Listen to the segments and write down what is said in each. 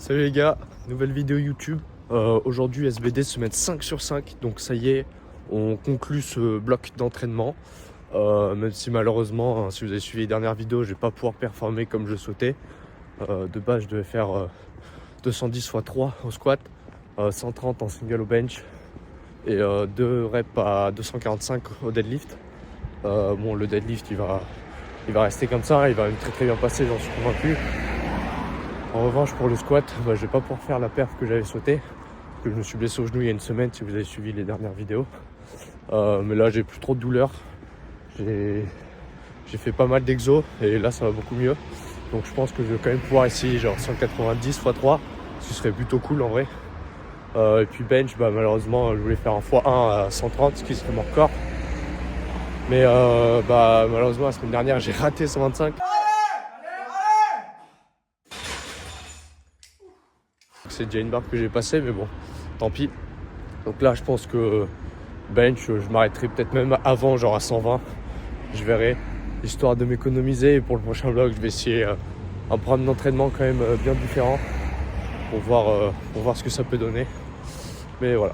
Salut les gars, nouvelle vidéo YouTube. Aujourd'hui SBD se met 5 sur 5, donc ça y est, on conclut ce bloc d'entraînement. Même si malheureusement, si vous avez suivi les dernières vidéos, je vais pas pouvoir performer comme je souhaitais. De base, je devais faire 210 x 3 au squat, 130 en single au bench et 2 reps à 245 au deadlift. Bon, le deadlift il va rester comme ça, il va même très bien passer, j'en suis convaincu. En revanche, pour le squat, je vais pas pouvoir faire la perf que j'avais sauté, parce que je me suis blessé au genou il y a une semaine si vous avez suivi les dernières vidéos. Mais là j'ai plus trop de douleur, j'ai fait pas mal d'exos et là ça va beaucoup mieux. Donc je pense que je vais quand même pouvoir essayer genre 190 x 3, ce serait plutôt cool en vrai. Et puis bench, malheureusement je voulais faire un x1 à 130, ce qui serait mon record. Mais malheureusement la semaine dernière j'ai raté 125. C'est déjà une barre que j'ai passée, mais bon, tant pis. Donc là je pense que bench, je m'arrêterai peut-être même avant, genre à 120. Je verrai, histoire de m'économiser. Et pour le prochain vlog, je vais essayer un programme d'entraînement quand même bien différent pour voir ce que ça peut donner. Mais voilà.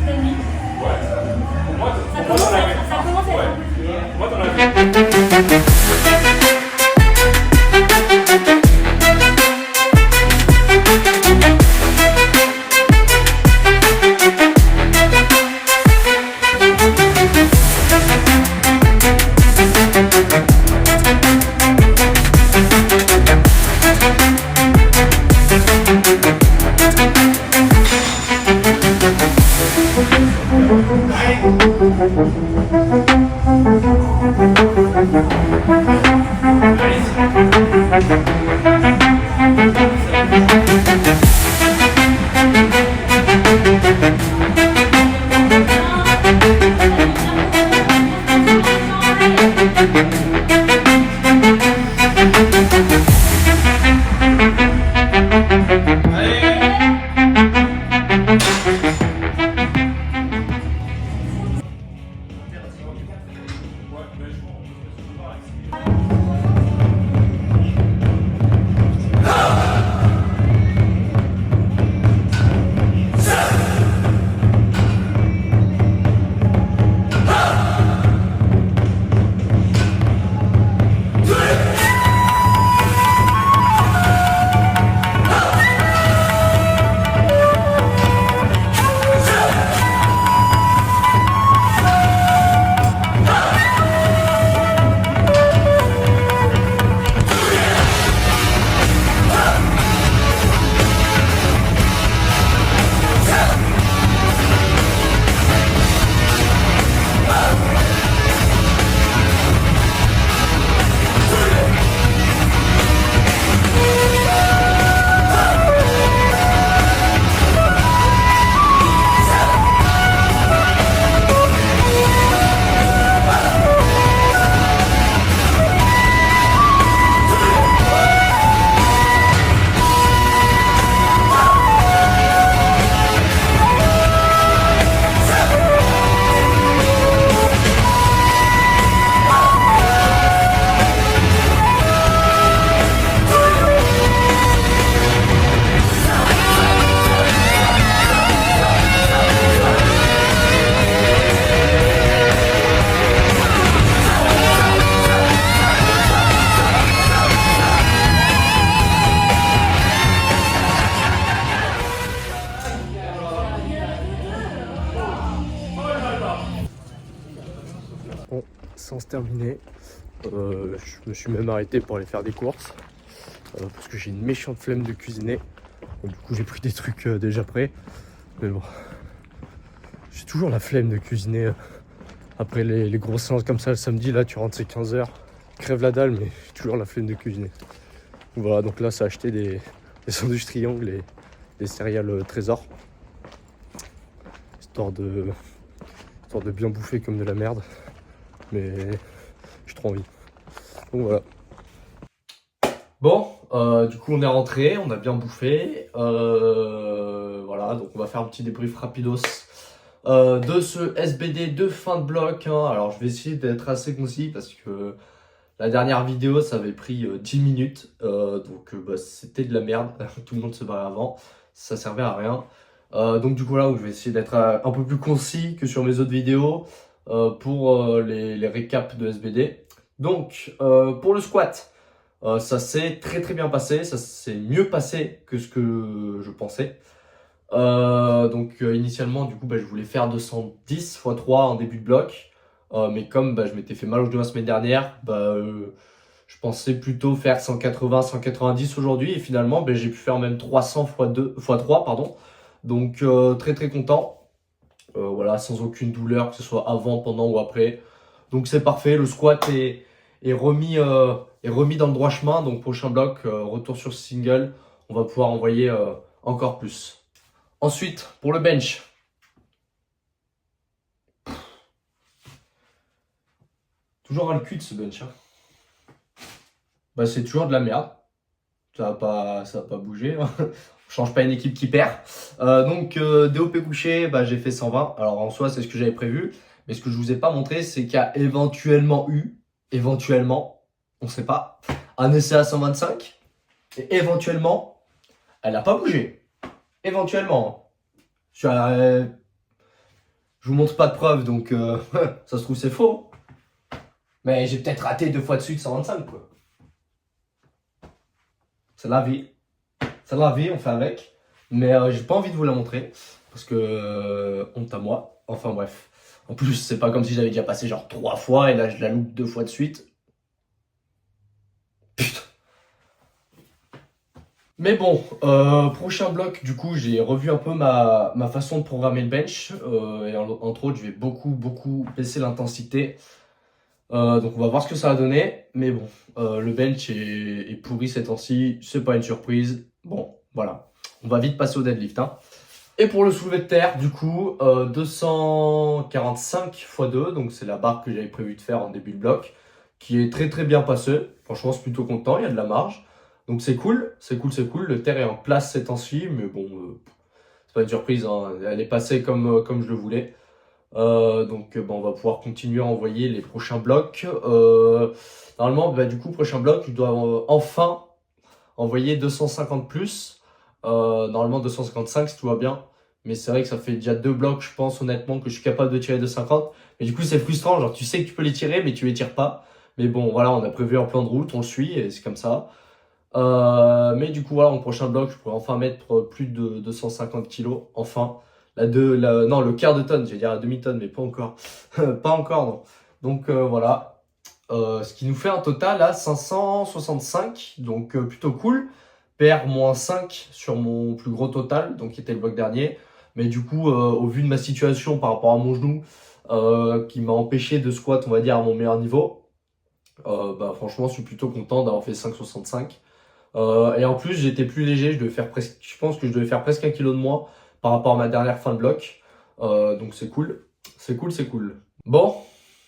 C'est bien. Ça commence à être. séance terminée. Je me suis même arrêté pour aller faire des courses parce que j'ai une méchante flemme de cuisiner. Donc, du coup j'ai pris des trucs déjà prêts. Mais bon, j'ai toujours la flemme de cuisiner après les grosses séances comme ça le samedi. Là tu rentres, c'est 15h, crève la dalle, mais j'ai toujours la flemme de cuisiner. Donc, voilà, donc là ça a acheté des sandwichs triangles et des céréales trésor, histoire de bien bouffer comme de la merde, mais j'ai trop envie. Donc voilà. Bon, du coup on est rentré, on a bien bouffé. Voilà, donc on va faire un petit débrief rapidos de ce SBD de fin de bloc. Hein. Alors je vais essayer d'être assez concis parce que la dernière vidéo ça avait pris 10 minutes. Donc bah, c'était de la merde, tout le monde se barrait avant, ça servait à rien. Donc du coup là où je vais essayer d'être un peu plus concis que sur mes autres vidéos pour les récaps de SBD. Donc pour le squat. Ça s'est très bien passé, ça s'est mieux passé que ce que je pensais. Donc initialement du coup je voulais faire 210 x 3 en début de bloc, mais comme je m'étais fait mal au genou la semaine dernière, je pensais plutôt faire 180, 190 aujourd'hui, et finalement j'ai pu faire même 300 x 3 pardon. Donc très content, voilà, sans aucune douleur que ce soit avant, pendant ou après. Donc c'est parfait, le squat est remis dans le droit chemin. Donc prochain bloc, retour sur single, on va pouvoir envoyer encore plus. Ensuite, pour le bench. Toujours à le cul de ce bench. Hein. C'est toujours de la merde. Ça va pas bouger. Hein. On change pas une équipe qui perd. Donc DOP couché, j'ai fait 120. Alors en soi, c'est ce que j'avais prévu. Mais ce que je vous ai pas montré, c'est qu'il y a éventuellement, on sait pas, un essai à 125. Et éventuellement, elle n'a pas bougé. Éventuellement. Je vous montre pas de preuve, donc ça se trouve c'est faux. Mais j'ai peut-être raté 2 fois de suite 125 quoi. C'est la vie. C'est la vie, on fait avec. Mais j'ai pas envie de vous la montrer. Parce que honte à moi. Enfin bref. En plus, c'est pas comme si j'avais déjà passé genre 3 fois et là je la loupe 2 fois de suite. Putain. Mais bon, prochain bloc, du coup, j'ai revu un peu ma façon de programmer le bench. Et entre autres, je vais beaucoup baisser l'intensité. Donc on va voir ce que ça va donner. Mais bon, le bench est pourri ces temps-ci. C'est pas une surprise. Bon, voilà. On va vite passer au deadlift. Hein. Et pour le soulevé de terre, du coup, 245 x 2. Donc c'est la barre que j'avais prévu de faire en début de bloc. Qui est très bien passée. Franchement, je suis plutôt content. Il y a de la marge. Donc c'est cool. Le terre est en place ces temps-ci. Mais bon, c'est pas une surprise. Hein. Elle est passée comme je le voulais. Donc on va pouvoir continuer à envoyer les prochains blocs. Normalement, du coup, prochain bloc, je dois enfin envoyer 250 plus. Normalement 255 si tout va bien. Mais c'est vrai que ça fait déjà 2 blocs, je pense honnêtement, que je suis capable de tirer 250. Mais du coup, c'est frustrant. Genre, tu sais que tu peux les tirer, mais tu les tires pas. Mais bon, voilà, on a prévu un plan de route, on le suit et c'est comme ça. Mais du coup, voilà, en prochain bloc, je pourrais enfin mettre plus de 250 kg. Enfin. Non, le quart de tonne, j'allais dire la demi-tonne, mais pas encore. Pas encore, non. Donc voilà. Ce qui nous fait un total à 565, donc plutôt cool. PR moins 5 sur mon plus gros total, donc qui était le bloc dernier. Mais du coup, au vu de ma situation par rapport à mon genou, qui m'a empêché de squat, on va dire, à mon meilleur niveau, franchement, je suis plutôt content d'avoir fait 5,65. Et en plus, j'étais plus léger, je pense que je devais faire presque 1 kg de moins par rapport à ma dernière fin de bloc. Donc c'est cool. C'est cool. Bon,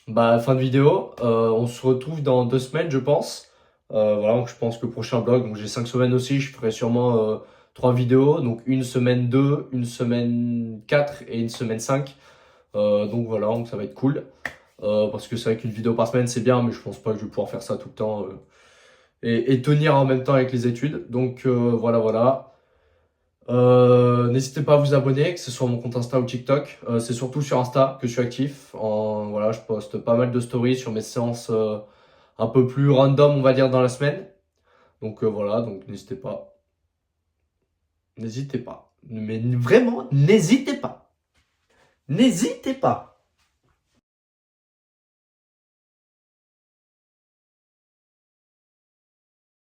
fin de vidéo. On se retrouve dans 2 semaines, je pense. Voilà, donc je pense que le prochain bloc, donc j'ai 5 semaines aussi, je ferai sûrement 3 vidéos. Donc une semaine 2, une semaine 4 et une semaine 5. Donc voilà, donc ça va être cool. Parce que c'est vrai qu'une vidéo par semaine, c'est bien, mais je pense pas que je vais pouvoir faire ça tout le temps. Et tenir en même temps avec les études. Donc voilà. N'hésitez pas à vous abonner, que ce soit mon compte Insta ou TikTok. C'est surtout sur Insta que je suis actif. Voilà, je poste pas mal de stories sur mes séances un peu plus random, on va dire, dans la semaine. Donc voilà, donc n'hésitez pas. Mais vraiment, n'hésitez pas. N'hésitez pas.